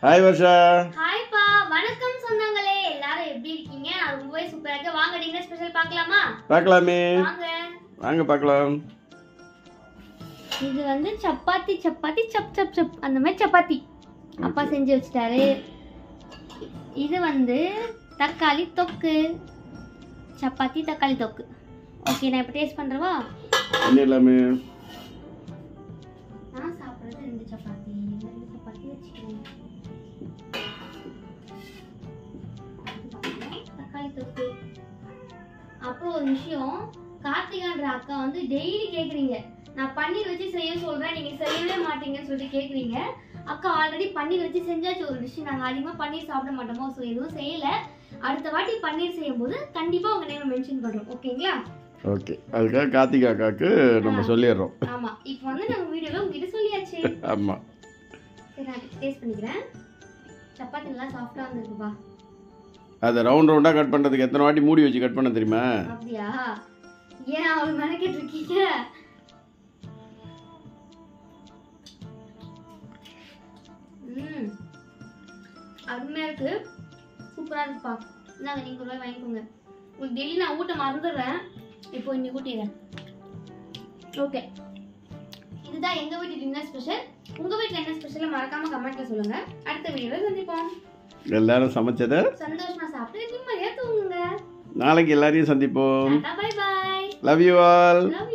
Hi Varsha. Hi பா, வணக்கம் சொந்தங்களே. எல்லாரும் எப்படி இருக்கீங்க? நான் ரொம்பவே சூப்பரா இருக்கேன். வாங்க டின்னர் ஸ்பெஷல் பார்க்கலாமா? பார்க்கலாமே. வாங்க. வாங்க பார்க்கலாம். இது வந்து chapati chapati sub sub sub அந்த மாதிரி சப்பாத்தி அப்பா செஞ்சு வச்சிட்டாரு. இது வந்து தக்காளி தொக்கு, சப்பாத்தி தக்காளி தொக்கு. ஓகே, நான் இப்போ டேஸ்ட் பண்ணுறவா? பண்ணிடலாமே. நான் சாப்பிட்றது ரெண்டு சப்பாத்தி வச்சுக்கிறேன். தக்காளி தொக்கு. அப்புறம் ஒரு விஷயம், கார்த்திகான்ற அக்கா வந்து டெய்லி கேட்குறீங்க, நான் பன்னீர் வச்சு செய்ய சொல்கிறேன், நீங்கள் செய்யவே மாட்டீங்கன்னு சொல்லிட்டு கேட்குறீங்க. அக்கா ஆல்ரெடி பன்னீர் வச்சு செஞ்சாச்சு ஒரு விஷயம். நாங்கள் அதிகமாக பன்னீர் சாப்பிட மாட்டோமோ, ஸோ எதுவும் செய்யலை. அடுத்த வாட்டி பன்னீர் செய்யும் போது கண்டிப்பாக உங்கள் நேம் மென்ஷன் பண்ணுறோம். ஓகேங்களா? ஓகே, அதுக்காக கார்த்திகா அக்காவுக்கு நம்ம சொல்லிடுறோம். ஆமாம், இப்போ வந்து நம்ம வீடியோவில் உங்ககிட்ட சொல்லியாச்சு. ஆமாம். சரி, நான் டேஸ்ட் பண்ணிக்கிறேன். சப்பாத்தி நல்லா சாஃப்டாக வந்துருக்குப்பா. அதை ரவுண்ட் ரவுண்டாக கட் பண்ணுறதுக்கு எத்தனை வாட்டி மூடி வச்சு கட் பண்ண தெரியுமா? அப்படியா? ஏன் அவளுக்கு மெனக்கிட்டு இருக்கீங்க? அருமையாக இருக்கு, சூப்பராக இருக்குப்பா. இந்தாங்க, நீங்கள் ஒரு ரூபாய் வாங்கிக்கோங்க. உங்களுக்கு டெய்லி நான் ஊட்ட மறந்துடுறேன், இப்போ இன்னைக்கு ஊட்டிடுறேன். ஓகே, இதுதான் எங்கள் வீட்டு டின்னர் ஸ்பெஷல். உங்கள் வீட்டில் என்ன ஸ்பெஷலாக மறக்காமல் கமெண்ட்டில் சொல்லுங்கள். அடுத்த வீடியோவில் சந்திப்போம். எல்லாரும் சமைச்சதை சந்தோஷமா சாப்பிட்டு நிம்மதியாக தூங்குங்க. நாளைக்கு எல்லாரையும் சந்திப்போம். Bye bye. Love you all. Love you.